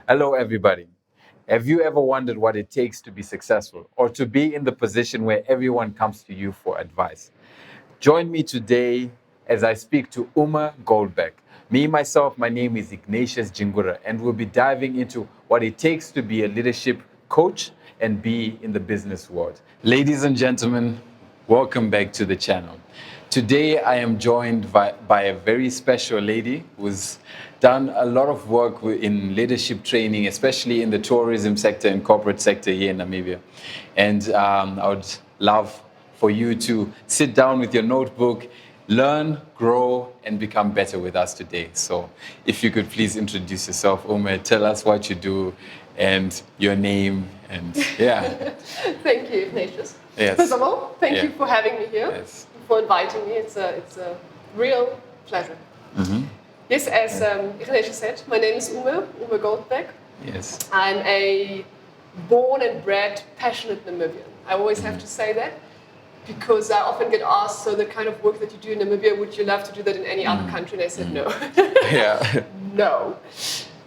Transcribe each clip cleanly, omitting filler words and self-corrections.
Hello, everybody. Have you ever wondered what it takes to be successful or to be in the position where everyone comes to you for advice? Join me today as I speak to Ume Goldbeck. Myself, my name is Ignatious, and we'll be diving into what it takes to be a leadership coach and be in the business world. Ladies and gentlemen, welcome back to the channel. Today, I am joined by a very special lady who's done a lot of work in leadership training, especially in the tourism sector and corporate sector here in Namibia. And I would love for you to sit down with your notebook, learn, grow, and become better with us today. So if you could please introduce yourself, Ume, tell us what you do and your name, and yeah. Thank you, Ignatious. Yes. First of all, thank you for having me here, for inviting me. It's a real pleasure. Mm-hmm. Yes, as Ignatius said, my name is Ume Goldbeck. Yes. I'm a born and bred, passionate Namibian. I always have to say that because I often get asked, so the kind of work that you do in Namibia, would you love to do that in any other country? And I said, no. Yeah. No,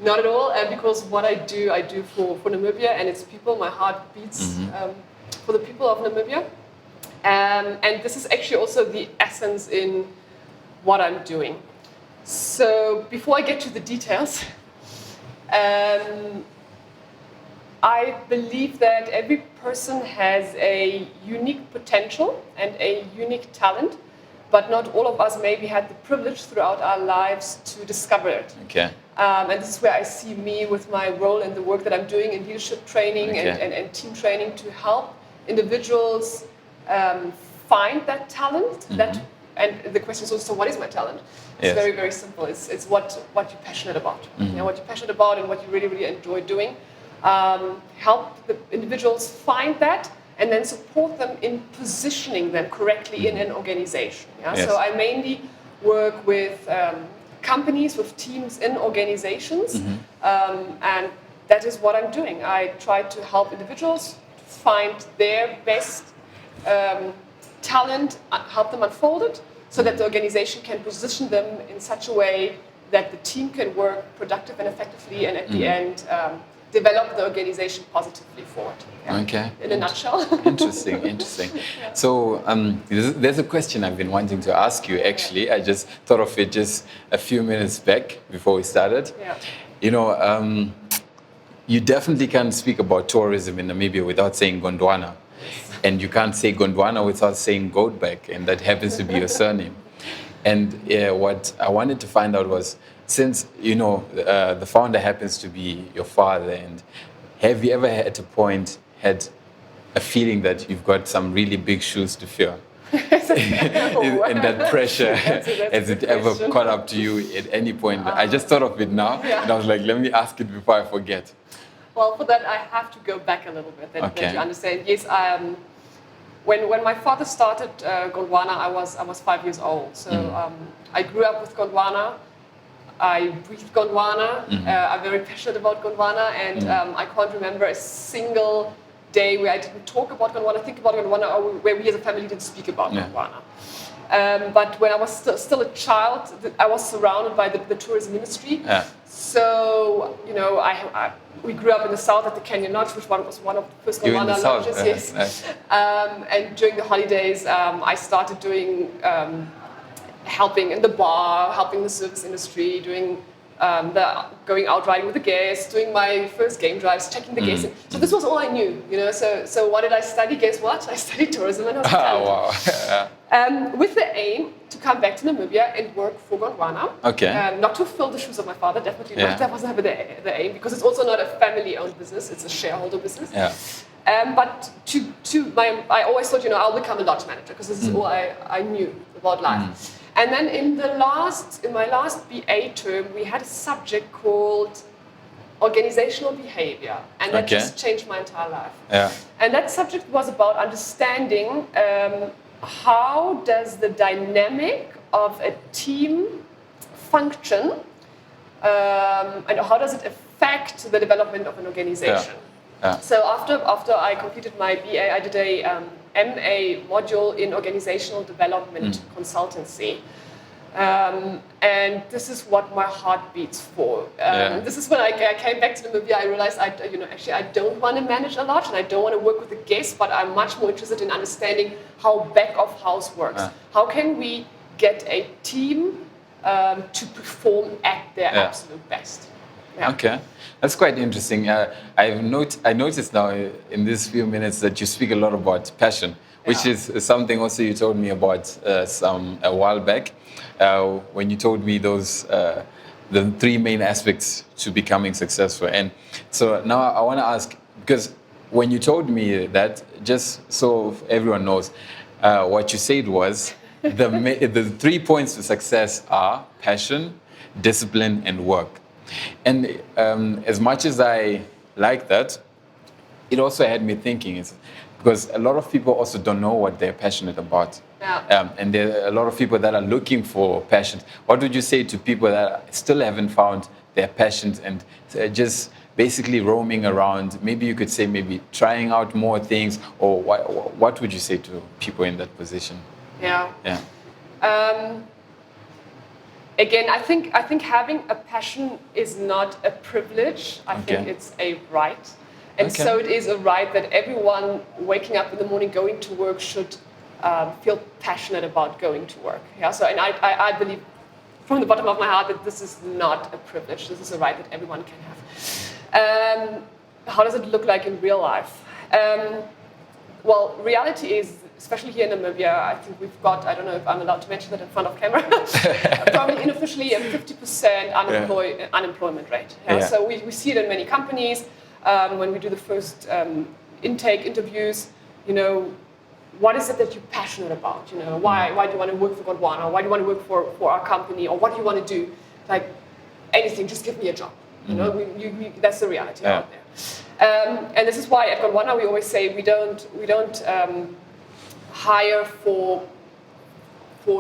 not at all. And because what I do for Namibia and its people. My heart beats for the people of Namibia. And this is actually also the essence in what I'm doing. So before I get to the details, I believe that every person has a unique potential and a unique talent, but not all of us maybe had the privilege throughout our lives to discover it. Okay. And this is where I see me with my role and the work that I'm doing in leadership training and team training to help individuals find that talent. And the question is also, what is my talent? It's very, very simple. It's what you're passionate about. You know, what you're passionate about and what you really, really enjoy doing. Help the individuals find that and then support them in positioning them correctly in an organization. Yeah? Yes. So I mainly work with companies, with teams in organizations, and that is what I'm doing. I try to help individuals find their best talent, help them unfold it, so that the organization can position them in such a way that the team can work productive and effectively, and at the end, develop the organization positively forward. Yeah. Okay. In a nutshell. Interesting. Yeah. So there's a question I've been wanting to ask you, actually. I just thought of it just a few minutes back before we started. Yeah. You know, you definitely can't speak about tourism in Namibia without saying Gondwana. And you can't say Gondwana without saying Goldbeck, and that happens to be your surname. And what I wanted to find out was, since, you know, the founder happens to be your father, and have you ever at a point had a feeling that you've got some really big shoes to fill? And that pressure, has it ever caught up to you at any point? I just thought of it now, and I was like, let me ask it before I forget. Well, for that, I have to go back a little bit, that you understand. Yes, when my father started Gondwana, I was 5 years old. So I grew up with Gondwana. I breathed Gondwana. I'm very passionate about Gondwana, and I can't remember a single day where I didn't talk about Gondwana, think about Gondwana, or where we as a family didn't speak about Gondwana. But when I was still a child, I was surrounded by the tourism industry. Yeah. So, you know, we grew up in the south at the Canyon Lodge, which was one of the first Gondwana lodges. Yes. Nice. And during the holidays, I started doing helping in the bar, helping the service industry, doing going out riding with the guests, doing my first game drives, checking the guests. So this was all I knew, you know. So what did I study? Guess what? I studied tourism and hospitality. Oh, wow. With the aim to come back to Namibia and work for Gondwana. Okay. Not to fill the shoes of my father, definitely not. That wasn't the aim, because it's also not a family-owned business; it's a shareholder business. Yeah. But I always thought, you know, I'll become a lodge manager, because this is all I knew about life. And then in my last BA term, we had a subject called organizational behavior, and that just changed my entire life. Yeah. And that subject was about understanding how does the dynamic of a team function, and how does it affect the development of an organization. Yeah. So after I completed my BA, I did a MA module in organizational development consultancy. And this is what my heart beats for. This is when I came back to Namibia. I realized actually I don't want to manage a lot, and I don't want to work with the guests, but I'm much more interested in understanding how back of house works. How can we get a team to perform at their absolute best? Yeah. Okay, that's quite interesting. I noticed now in these few minutes that you speak a lot about passion, which is something also you told me about a while back when you told me those the three main aspects to becoming successful. And so now I want to ask, because when you told me that, just so everyone knows, what you said was the 3 points to success are passion, discipline, and work. And as much as I like that, it also had me thinking, because a lot of people also don't know what they're passionate about. And there are a lot of people that are looking for passion. What would you say to people that still haven't found their passions and just basically roaming around? Maybe you could say maybe trying out more things, or what would you say to people in that position? Again, I think having a passion is not a privilege. I think it's a right. And so it is a right that everyone waking up in the morning, going to work, should feel passionate about going to work. So, and I believe from the bottom of my heart that this is not a privilege. This is a right that everyone can have. How does it look like in real life? Well, reality is, especially here in Namibia, I think we've got, I don't know if I'm allowed to mention that in front of camera, probably unofficially a 50% unemployment rate. So we see it in many companies. When we do the first intake interviews, what is it that you're passionate about? Why do you want to work for Gondwana? Why do you want to work for our company? Or what do you want to do? Like anything, just give me a job. That's the reality out there. And this is why at Gondwana we always say we don't hire for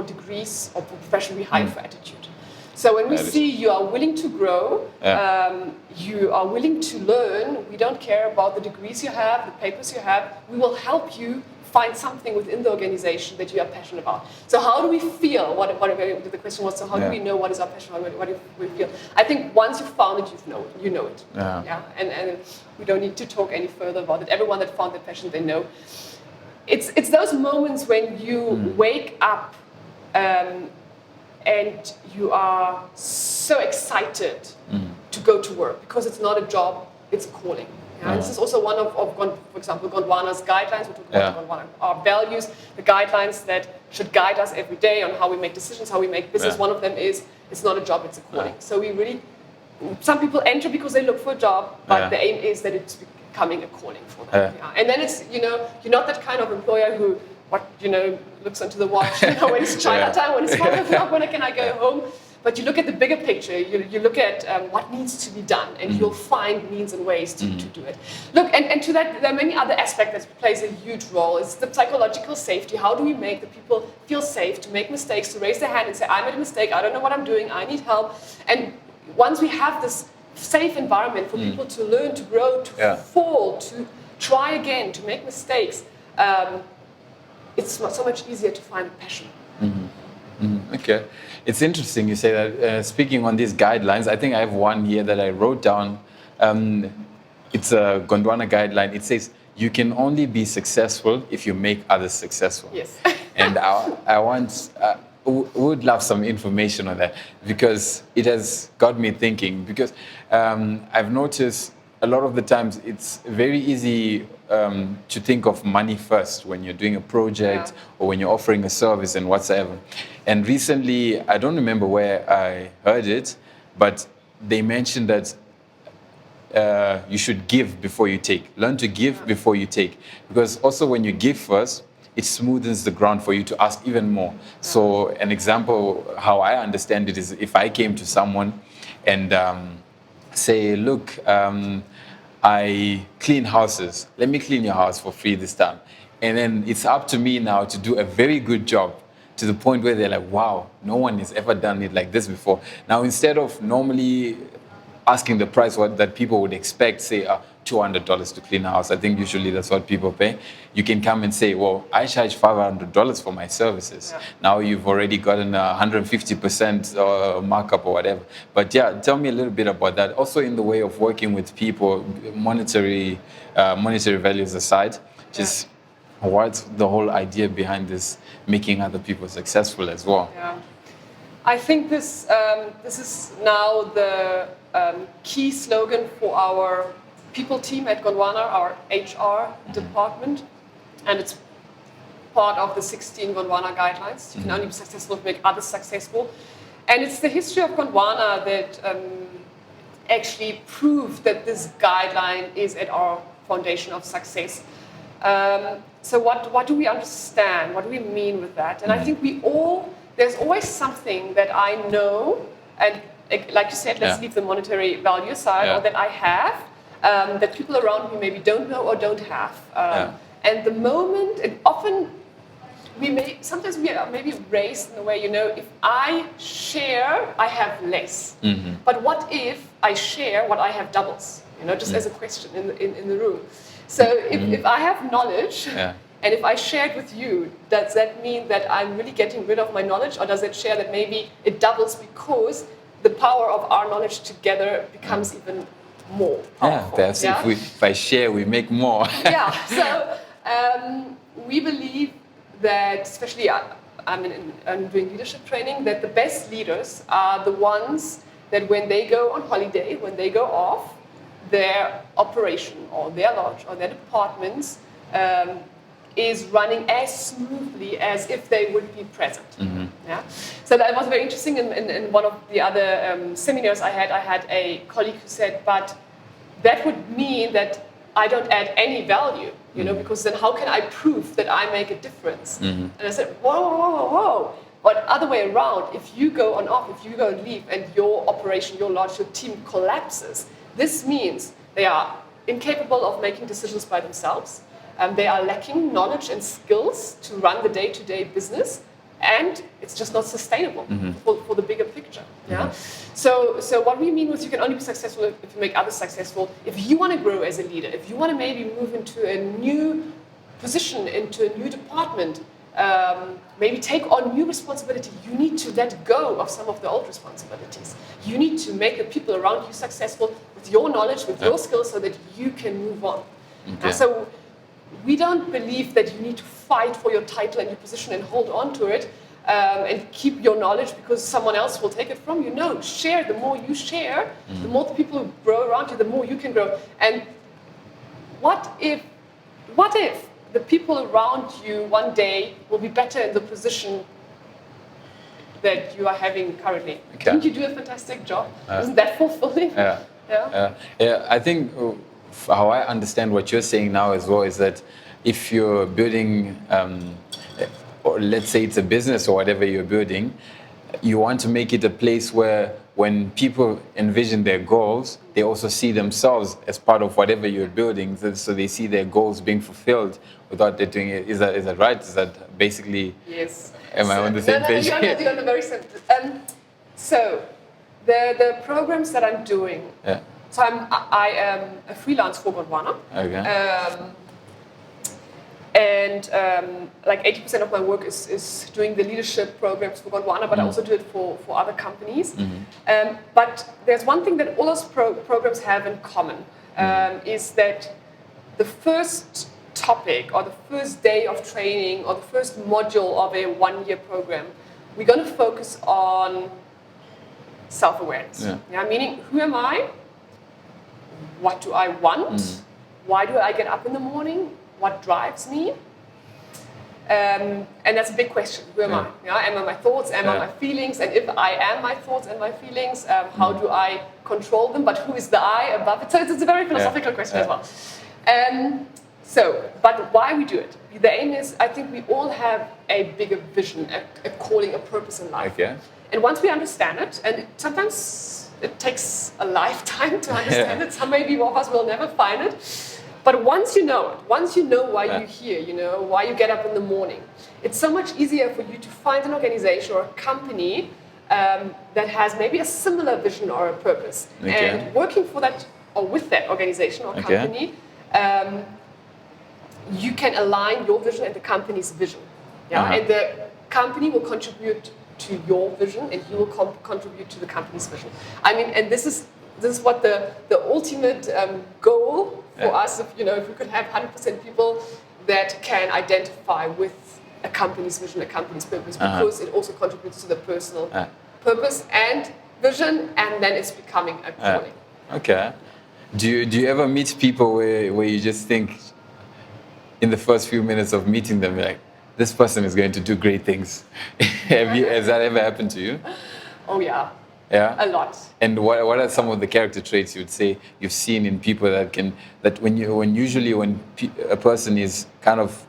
degrees or for profession. We hire for attitude. So when we see you are willing to grow, you are willing to learn, we don't care about the degrees you have, the papers you have, we will help you find something within the organization that you are passionate about. So how do we feel? What the question was, so how do we know what is our passion? What do we feel? I think once you've found it, you know it. And we don't need to talk any further about it. Everyone that found their passion, they know. It's those moments when you wake up and you are so excited to go to work, because it's not a job, it's a calling. And this is also one of for example, Gondwana's guidelines. We're talking about Gondwana, our values, the guidelines that should guide us every day on how we make decisions, how we make business. One of them is, it's not a job, it's a calling. So we really, some people enter because they look for a job, but the aim is that it's becoming a calling for them. And then it's, you're not that kind of employer who, looks onto the watch, when it's Chinatown, when it's 5 o'clock, when can I go home? But you look at the bigger picture, you look at what needs to be done, and you'll find means and ways to do it. Look, and to that, there are many other aspects that plays a huge role. It's the psychological safety. How do we make the people feel safe to make mistakes, to raise their hand and say, I made a mistake, I don't know what I'm doing, I need help. And once we have this safe environment for people to learn, to grow, to fall, to try again, to make mistakes, it's so much easier to find passion. Okay. It's interesting you say that. Speaking on these guidelines, I think I have one here that I wrote down. It's a Gondwana guideline. It says, you can only be successful if you make others successful. Yes. And I would love some information on that, because it has got me thinking. Because I've noticed a lot of the times it's very easy to think of money first when you're doing a project or when you're offering a service and whatsoever. And recently, I don't remember where I heard it, but they mentioned that you should give before you take. Learn to give before you take. Because also when you give first, it smoothens the ground for you to ask even more. So an example, how I understand it, is if I came to someone and say, look, I clean houses. Let me clean your house for free this time. And then it's up to me now to do a very good job, to the point where they're like, wow, no one has ever done it like this before. Now, instead of normally asking the price that people would expect, say, $200 to clean a house. I think usually that's what people pay. You can come and say, well, I charge $500 for my services. Yeah. Now you've already gotten 150% markup or whatever. But yeah, tell me a little bit about that. Also in the way of working with people, monetary values aside, just what's the whole idea behind this, making other people successful as well? Yeah. I think this is now the key slogan for our people team at Gondwana, our HR department, and it's part of the 16 Gondwana guidelines. You can only be successful if you make others successful. And it's the history of Gondwana that actually proved that this guideline is at our foundation of success. So what do we understand? What do we mean with that? And I think there's always something that I know, and like you said, let's leave the monetary value aside, or that I have, that people around me maybe don't know or don't have. And the moment, and often sometimes we are maybe raised in a way, if I share, I have less. But what if I share what I have doubles? Just as a question in the room. So if I have knowledge, and if I share it with you, does that mean that I'm really getting rid of my knowledge, or does it share that maybe it doubles because the power of our knowledge together becomes even more powerful? Perhaps if I share, we make more. So we believe that, especially I'm doing leadership training, that the best leaders are the ones that when they go on holiday, when they go off, their operation or their lodge or their departments is running as smoothly as if they would be present. So that was very interesting. In one of the other seminars I had a colleague who said, but that would mean that I don't add any value, because then how can I prove that I make a difference? And I said, whoa. But other way around, if you go on off, if you go and leave and your operation, your lodge, your team collapses, this means they are incapable of making decisions by themselves. They are lacking knowledge and skills to run the day-to-day business, and it's just not sustainable for the bigger picture. So what we mean with you can only be successful if you make others successful. If you want to grow as a leader, if you want to maybe move into a new position, into a new department, maybe take on new responsibility, you need to let go of some of the old responsibilities. You need to make the people around you successful with your knowledge, with your skills, so that you can move on. So we don't believe that you need to fight for your title and your position and hold on to it and keep your knowledge because someone else will take it from you. No, share. The more you share, the more the people who grow around you, the more you can grow. And what if the people around you one day will be better in the position that you are having currently? Didn't you do a fantastic job? Isn't that fulfilling? I think how I understand what you're saying now as well is that if you're building, or let's say it's a business or whatever you're building, you want to make it a place where when people envision their goals, they also see themselves as part of whatever you're building, so they see their goals being fulfilled without they doing it. Is that right? Is that basically? Yes. Am I on the same page? You're on the very same. So the programs that I'm doing. So I am a freelance for Gondwana. And like 80% of my work is doing the leadership programs for Gondwana, but I also do it for other companies. But there's one thing that all those programs have in common, is that the first topic or the first day of training or the first module of a one-year program, we're going to focus on self-awareness. Meaning, who am I? What do I want? Why do I get up in the morning? What drives me? And that's a big question. Who am I? Am I my thoughts? Am I my feelings? And if I am my thoughts and my feelings, how do I control them? But who is the I above it? So it's a very philosophical question as well. But why we do it? The aim is, I think we all have a bigger vision, a calling, a purpose in life. And once we understand it, and sometimes it takes a lifetime to understand it, some maybe one of us will never find it. But once you know it, once you know why you're here, why you get up in the morning, it's so much easier for you to find an organization or a company that has maybe a similar vision or a purpose. And working for that or with that organization or company, you can align your vision and the company's vision. Yeah, and the company will contribute to your vision, and you will contribute to the company's vision. I mean, and this is what the ultimate goal for us. If we could have 100% people that can identify with a company's vision, a company's purpose, because it also contributes to the personal purpose and vision, and then it's becoming a calling. Okay. Do you ever meet people where you just think, in the first few minutes of meeting them, you're like, this person is going to do great things? Has that ever happened to you? Oh yeah. Yeah. A lot. And what are some of the character traits you would say you've seen in people that when a person is kind of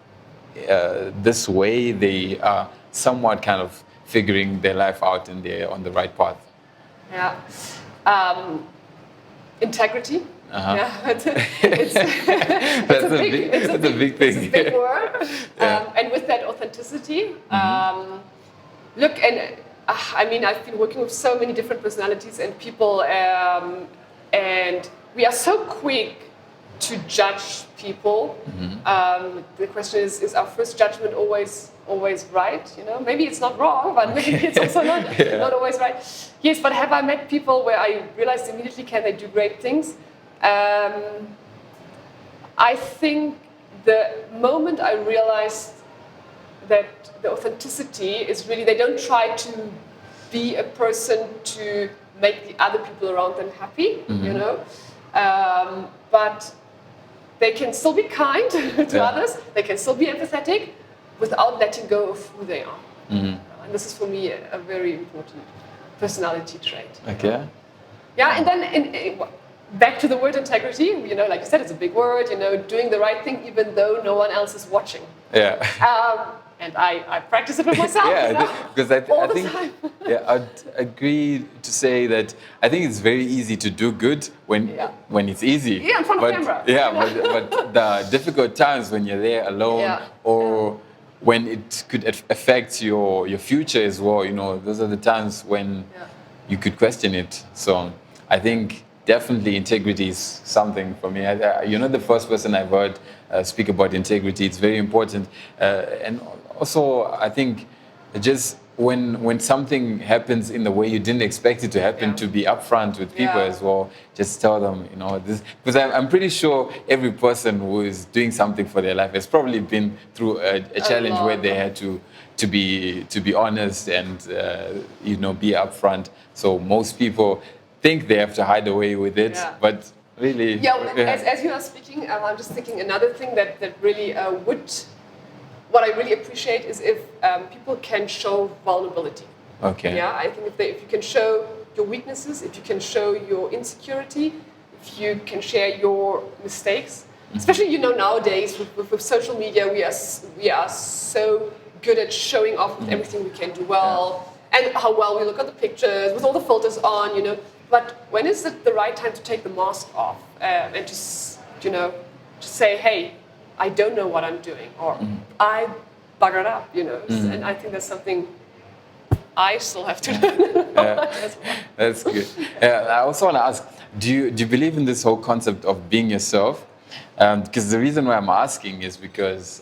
this way, they are somewhat kind of figuring their life out and they're on the right path? Yeah. Integrity. Yeah, it's a big thing. It's a big word. And with that, authenticity. Look, and I mean, I've been working with so many different personalities and people, and we are so quick to judge people. The question is our first judgment always right? Maybe it's not wrong, but maybe it's also not always right. Yes, but have I met people where I realized immediately, can they do great things? I think the moment I realized that the authenticity is really, they don't try to be a person to make the other people around them happy, but they can still be kind to others, they can still be empathetic without letting go of who they are. And this is for me a very important personality trait. Okay. Yeah, and then back to the word integrity, like you said, it's a big word, doing the right thing even though no one else is watching. Yeah. And I practice it with myself. Because I think I'd agree to say that I think it's very easy to do good when it's easy. Yeah, in front of camera. Yeah, but the difficult times when you're there alone or when it could affect your future as well, those are the times when you could question it. So I think definitely integrity is something for me. You're not the first person I've heard speak about integrity. It's very important. And also, I think just when something happens in the way you didn't expect it to happen, to be upfront with people as well. Just tell them, this, because I'm pretty sure every person who is doing something for their life has probably been through a challenge where they had to be honest and be upfront. So most people think they have to hide away with it, but really... As you are speaking, I'm just thinking another thing that really what I really appreciate is if people can show vulnerability. Okay. Yeah, I think if you can show your weaknesses, if you can show your insecurity, if you can share your mistakes, especially nowadays with social media, we are so good at showing off with everything we can do well and how well we look at the pictures with all the filters on, But when is it the right time to take the mask off and just say, hey, I don't know what I'm doing, or I buggered up, And I think that's something I still have to learn. That's good. I also want to ask, do you believe in this whole concept of being yourself? Because the reason why I'm asking is because,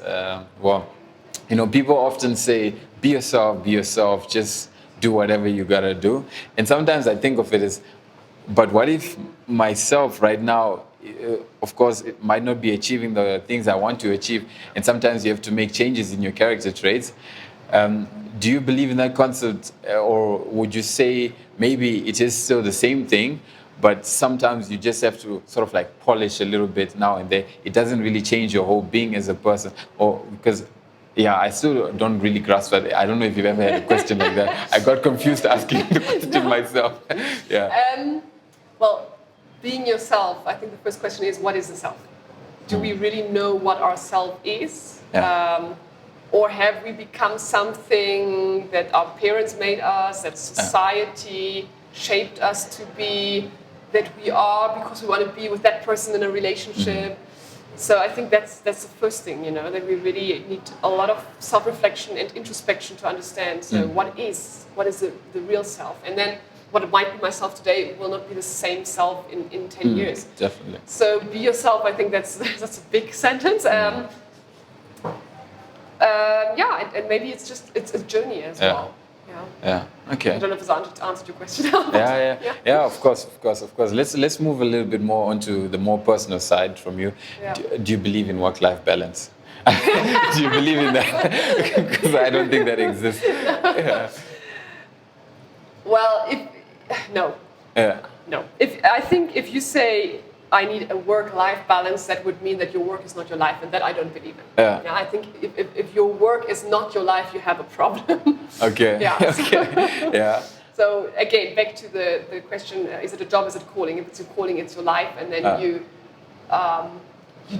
people often say, be yourself, just do whatever you gotta do. And sometimes I think of it as, but what if myself right now, of course, it might not be achieving the things I want to achieve, and sometimes you have to make changes in your character traits. Do you believe in that concept, or would you say maybe it is still the same thing, but sometimes you just have to sort of like polish a little bit now and then? It doesn't really change your whole being as a person, or because... Yeah, I still don't really grasp that. I don't know if you've ever had a question like that. I got confused asking the question myself. Well, being yourself, I think the first question is, what is the self? Do we really know what our self is? Or have we become something that our parents made us, that society shaped us to be, that we are because we want to be with that person in a relationship? So I think that's the first thing, that we really need a lot of self-reflection and introspection to understand. So what is the real self? And then what it might be myself today will not be the same self in 10 years. Definitely. So be yourself. I think that's a big sentence. And maybe it's a journey as well. Yeah. Okay. I don't know if it's answered your question. Yeah. Of course. Let's move a little bit more onto the more personal side from you. Yeah. Do you believe in work-life balance? Do you believe in that? Because I don't think that exists. Yeah. Well, no. Yeah. No. I think if you say I need a work-life balance, that would mean that your work is not your life, and that I don't believe in. Yeah. I think if your work is not your life, you have a problem. Okay. Yeah. Okay. Yeah. So again, back to the question: is it a job? Is it calling? If it's a calling, it's your life, and then you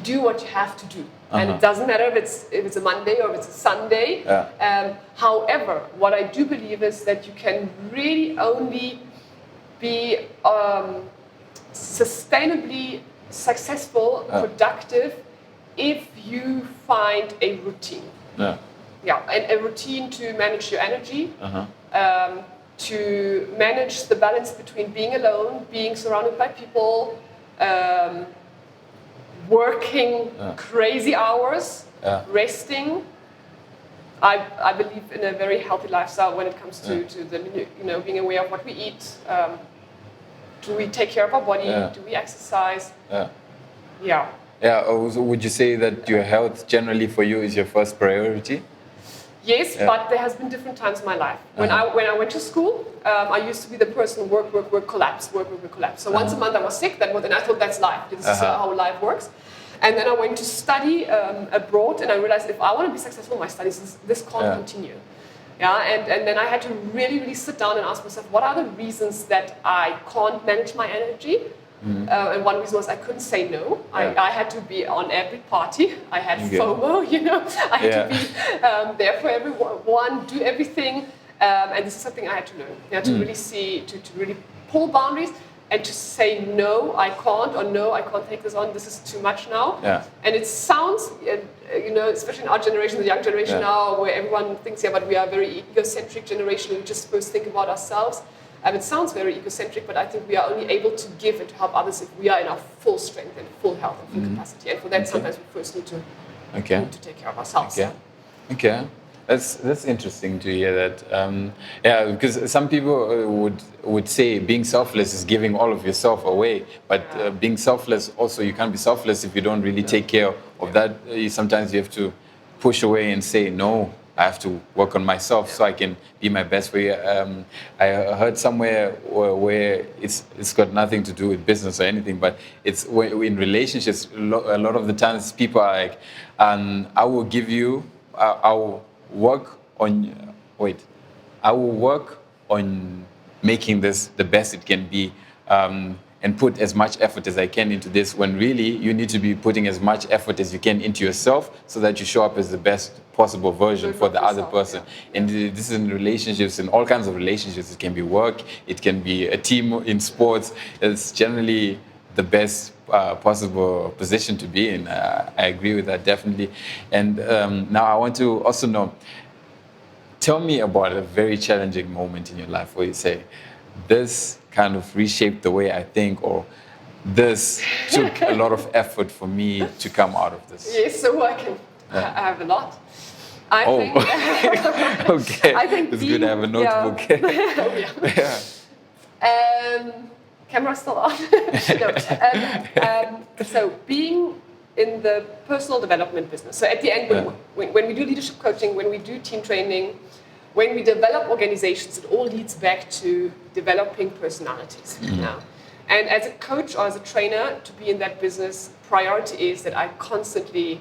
do what you have to do, and it doesn't matter if it's a Monday or if it's a Sunday. Yeah. However, what I do believe is that you can really only be sustainably successful, productive, if you find a routine. Yeah. And a routine to manage your energy, to manage the balance between being alone, being surrounded by people, working crazy hours, resting. I believe in a very healthy lifestyle when it comes to the being aware of what we eat. Do we take care of our body? Do we exercise? Yeah. So would you say that your health generally for you is your first priority? Yes, but there has been different times in my life. When I went to school, I used to be the person work, collapse. So once a month I was sick, and I thought that's life. This is how life works. And then I went to study abroad, and I realized if I want to be successful in my studies, this can't continue. And then I had to really, really sit down and ask myself, what are the reasons that I can't manage my energy? And one reason was I couldn't say no. I had to be on every party. I had FOMO, I had to be there for everyone, do everything. And this is something I had to learn. To really see, to really pull boundaries and to say no, I can't, or no, I can't take this on. This is too much now. And it sounds, especially in our generation, the young generation now, where everyone thinks, but we are a very egocentric generation. We just first think about ourselves. It sounds very egocentric, but I think we are only able to give and to help others if we are in our full strength and full health and full capacity. And for that, sometimes we first need to take care of ourselves. Okay. That's interesting to hear that. Because some people would say being selfless is giving all of yourself away, but being selfless also, you can't be selfless if you don't really take care of that. Sometimes you have to push away and say no. I have to work on myself so I can be my best way. I heard somewhere where it's got nothing to do with business or anything, but it's in relationships. A lot of the times people are like, I will give you, I will work on making this the best it can be. And put as much effort as I can into this, when really you need to be putting as much effort as you can into yourself so that you show up as the best possible version for the other person. And this is in relationships, in all kinds of relationships. It can be work, it can be a team in sports. It's generally the best possible position to be in. I agree with that, definitely. And now I want to also know, tell me about a very challenging moment in your life where you say, this kind of reshaped the way I think, or this took a lot of effort for me to come out of this. Yes, so I have a lot. I think, okay. I think it's good to have a notebook. Camera's still on. So being in the personal development business. So at the end, when we do leadership coaching, when we do team training, when we develop organizations, it all leads back to developing personalities. And as a coach or as a trainer, to be in that business, priority is that I constantly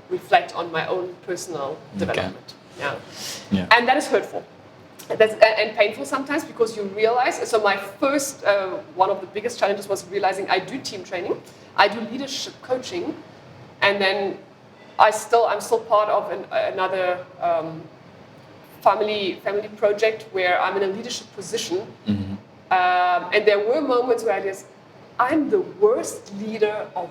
reflect on my own personal development. And that is hurtful. And painful sometimes, because you realize. So my first, one of the biggest challenges was realizing I do team training, I do leadership coaching, and then I'm still part of another family project where I'm in a leadership position. And there were moments where I just, I'm the worst leader of all.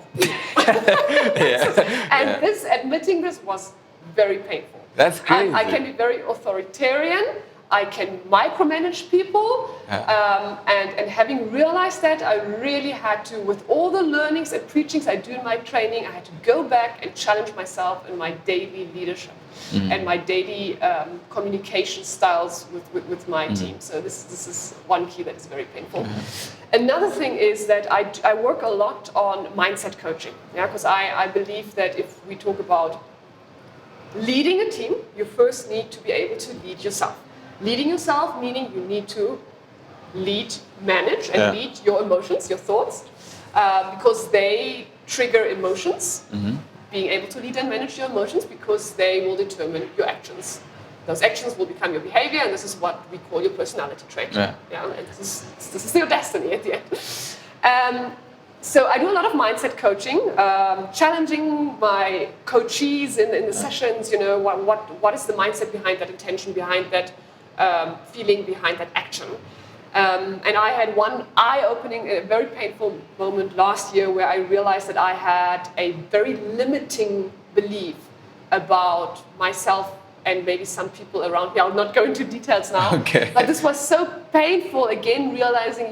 Admitting this was very painful. That's crazy. I can be very authoritarian. I can micromanage people. And having realized that, I really had to, with all the learnings and preachings I do in my training, I had to go back and challenge myself in my daily leadership and my daily communication styles with my team. So this is one key that is very painful. Another thing is that I work a lot on mindset coaching, because I believe that if we talk about leading a team, you first need to be able to lead yourself. Leading yourself meaning you need to manage and lead your emotions, your thoughts, because they trigger emotions. Being able to lead and manage your emotions because they will determine your actions. Those actions will become your behavior, and this is what we call your personality trait. And this is your destiny at the end. So I do a lot of mindset coaching, challenging my coachees in the sessions. What is the mindset behind that intention, behind that feeling, behind that action. And I had one eye-opening, a very painful moment last year where I realized that I had a very limiting belief about myself and maybe some people around me. I'll not go into details now. But this was so painful, again, realizing,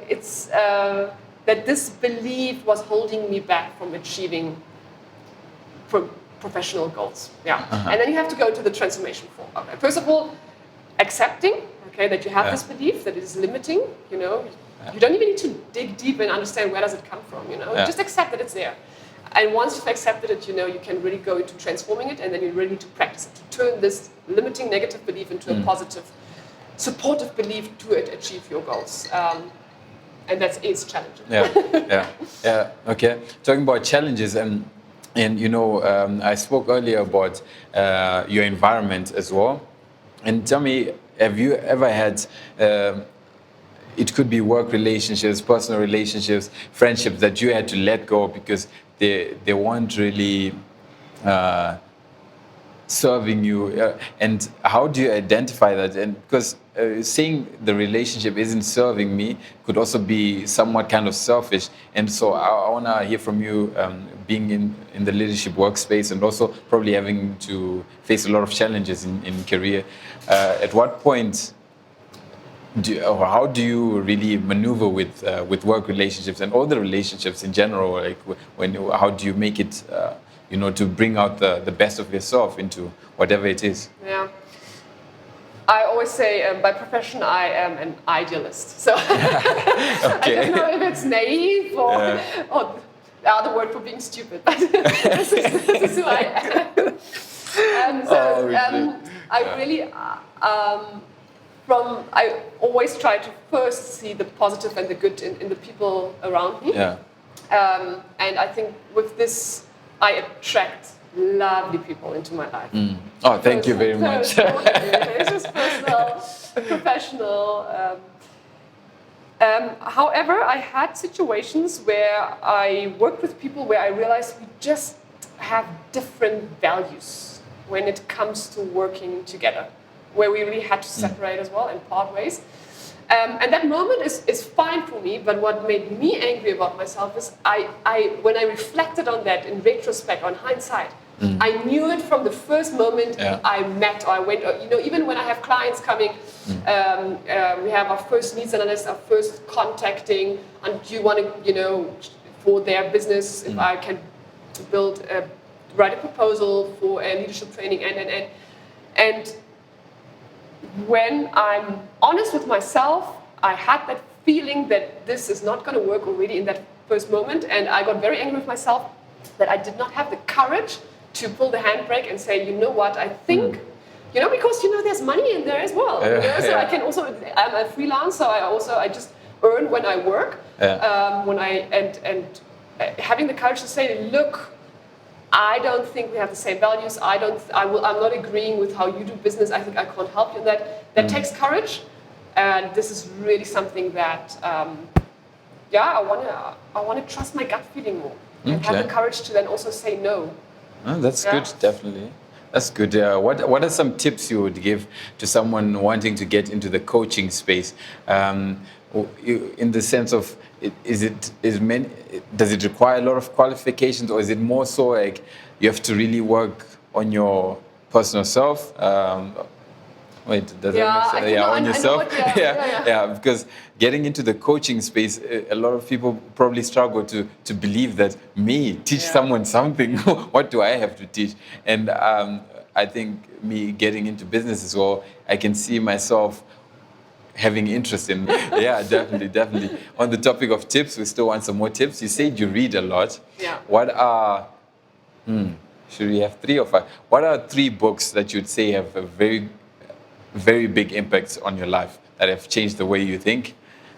it's that this belief was holding me back from achieving professional goals. And then you have to go to the transformation form. First of all, accepting that you have this belief that it is limiting. You don't even need to dig deep and understand where does it come from. Just accept that it's there. And once you've accepted it, you can really go into transforming it, and then you really need to practice it to turn this limiting negative belief into a positive, supportive belief to achieve your goals. And that is challenging. Okay. Talking about challenges, and I spoke earlier about your environment as well. And tell me, have you ever had, it could be work relationships, personal relationships, friendships that you had to let go because they weren't really serving you? And how do you identify that? And because saying the relationship isn't serving me could also be somewhat kind of selfish. And so I want to hear from you, being in the leadership workspace and also probably having to face a lot of challenges in career. At what point how do you really maneuver with work relationships and all the relationships in general? Like how do you make it, to bring out the best of yourself into whatever it is? Yeah. I always say, by profession, I am an idealist. So I don't know if it's naive or the other word for being stupid, but this is who I am. I really, I always try to first see the positive and the good in the people around me. And I think with this, I attract lovely people into my life. Oh, thank you very much. It's just personal, professional. However, I had situations where I worked with people where I realized we just have different values when it comes to working together, where we really had to separate as well and part ways. And that moment is fine for me, but what made me angry about myself is when I reflected on that in retrospect, on hindsight, I knew it from the first moment I met or I went, even when I have clients coming, we have our first needs analyst, our first contacting, and do you want to, for their business, if I can write a proposal for a leadership training, and when I'm honest with myself, I had that feeling that this is not going to work already in that first moment, and I got very angry with myself that I did not have the courage to pull the handbrake and say, you know what, I think, because there's money in there as well. So I can also, I'm a freelancer, I just earn when I work, having the courage to say, look, I don't think we have the same values. I'm not agreeing with how you do business. I think I can't help you in that. That takes courage, and this is really something that, I want to trust my gut feeling more and have the courage to then also say no. Oh, that's good, definitely. That's good. What are some tips you would give to someone wanting to get into the coaching space? In the sense of, does it require a lot of qualifications, or is it more so like you have to really work on your personal self? Wait, does that make sense? Yeah, on yourself. Yeah. Because getting into the coaching space, a lot of people probably struggle to believe that me teach someone something. What do I have to teach? And I think me getting into business as well, I can see myself having interest in. Yeah, definitely. On the topic of tips, we still want some more tips. You said you read a lot. Yeah. What are should we have 3 or 5? What are 3 books that you'd say have a very big impacts on your life that have changed the way you think?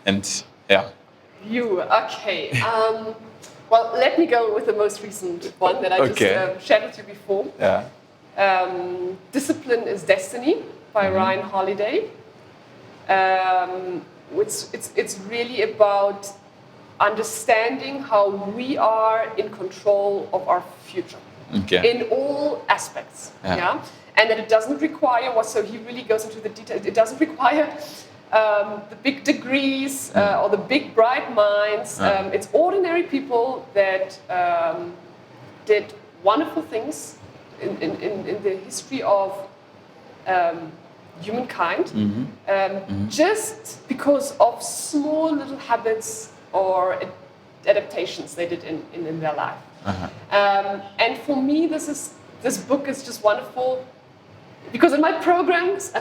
And okay. Well, let me go with the most recent one that I just shared with you before. Discipline is Destiny by Ryan Holiday. It's really about understanding how we are in control of our future in all aspects. And that it doesn't require so he really goes into the details. It doesn't require the big degrees or the big bright minds. It's ordinary people that did wonderful things in the history of humankind, just because of small little habits or adaptations they did in their life. And for me, this book is just wonderful. Because in my programs,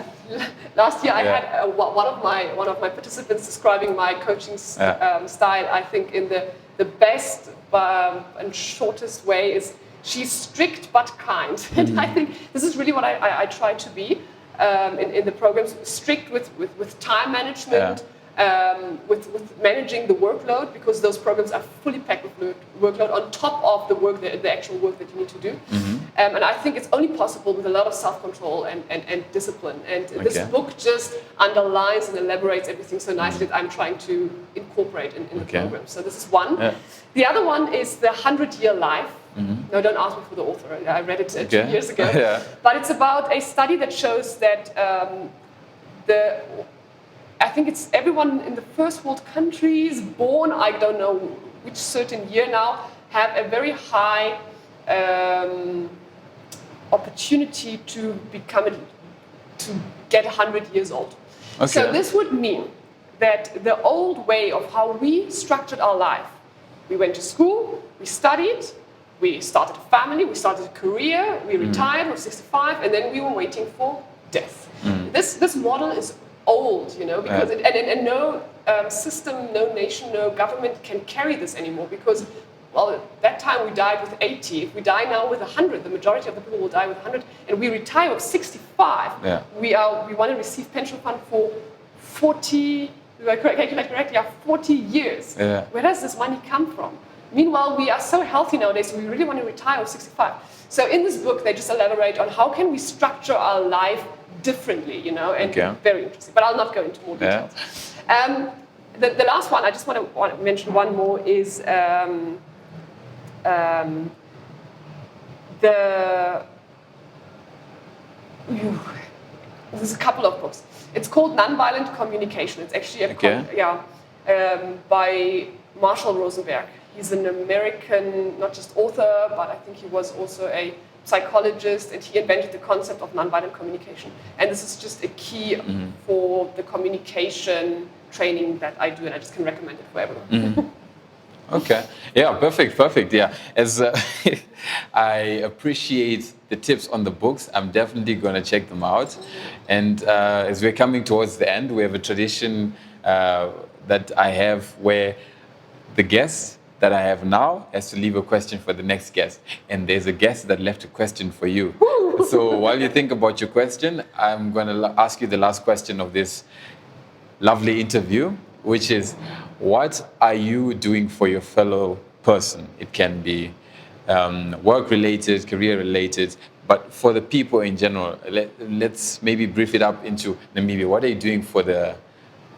last year I had one of my participants describing my coaching style. I think in the best and shortest way is she's strict but kind, and I think this is really what I try to be in the programs. Strict with time management, with managing the workload, because those programs are fully packed with workload on top of the actual work that you need to do. And I think it's only possible with a lot of self-control and discipline. And this book just underlines and elaborates everything so nicely that I'm trying to incorporate in the program. So this is one. The other one is The 100-Year Life. No, don't ask me for the author. I read it 2 years ago. But it's about a study that shows that I think it's everyone in the first world countries born, I don't know which certain year now, have a very high opportunity to get 100 years old. So this would mean that the old way of how we structured our life, we went to school, we studied, we started a family, we started a career, we retired, we were 65, and then we were waiting for death. This model is old, because and no system, no nation, no government can carry this anymore, because at that time we died with 80. If we die now with 100, the majority of the people will die with 100, and we retire with 65. We want to receive pension fund for 40. If I calculate correctly, 40 years. Where does this money come from? Meanwhile, we are so healthy nowadays, so we really want to retire at 65. So in this book, they just elaborate on how can we structure our life differently, and very interesting. But I'll not go into more details. The last one, I just want to mention one more, is there's a couple of books. It's called Nonviolent Communication. It's actually by Marshall Rosenberg. He's an American, not just author, but I think he was also a psychologist, and he invented the concept of nonviolent communication. And this is just a key for the communication training that I do, and I just can recommend it for everyone. Perfect. Yeah, as I appreciate the tips on the books, I'm definitely going to check them out. And as we're coming towards the end, we have a tradition that I have where the guest that I have now has to leave a question for the next guest. And there's a guest that left a question for you. So while you think about your question, I'm going to ask you the last question of this lovely interview, which is, what are you doing for your fellow person? It can be work-related, career-related, but for the people in general, let's maybe brief it up into Namibia. What are you doing for the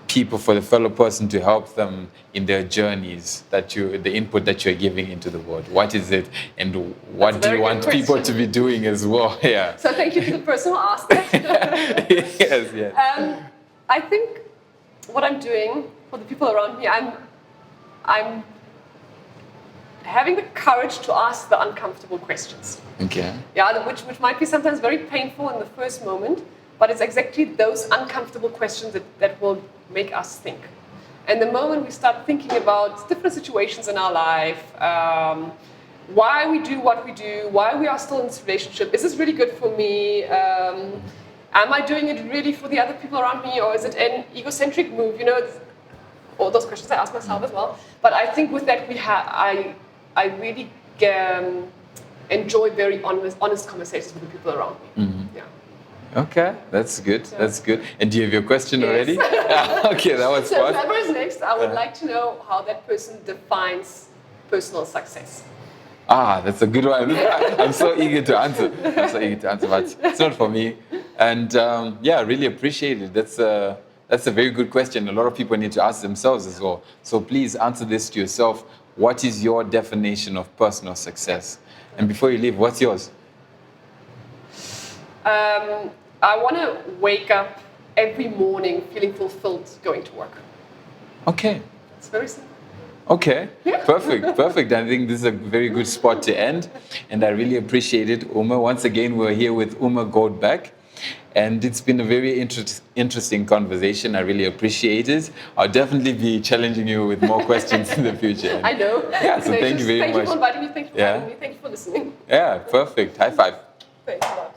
people, for the fellow person, to help them in their journeys, the input that you're giving into the world? What is it, and what do you want people to be doing as well? So thank you to the person who asked that. Yes. I think what I'm doing for the people around me, I'm having the courage to ask the uncomfortable questions. Which might be sometimes very painful in the first moment, but it's exactly those uncomfortable questions that will make us think. And the moment we start thinking about different situations in our life, why we do what we do, why we are still in this relationship, is this really good for me? Am I doing it really for the other people around me, or is it an egocentric move? You know, all those questions I ask myself as well. But I think with that, I really enjoy very honest conversations with the people around me. Mm-hmm. Yeah. Okay, that's good. Yeah. That's good. And do you have your question already? Okay, that was fun. So whoever is next, I would like to know how that person defines personal success. Ah, that's a good one. I'm so eager to answer. But it's not for me. And I really appreciate it. That's a very good question. A lot of people need to ask themselves as well. So please answer this to yourself. What is your definition of personal success? And before you leave, what's yours? I want to wake up every morning feeling fulfilled going to work. Okay. It's very simple. Okay, yeah. Perfect. I think this is a very good spot to end. And I really appreciate it, Ume. Once again, we're here with Ume Goldbeck. And it's been a very interesting conversation. I really appreciate it. I'll definitely be challenging you with more questions in the future. I know. Yeah, so thank you very much. Thank you for inviting me. Thank you for having me. Thank you for listening. Yeah, perfect. High five. Thanks a lot.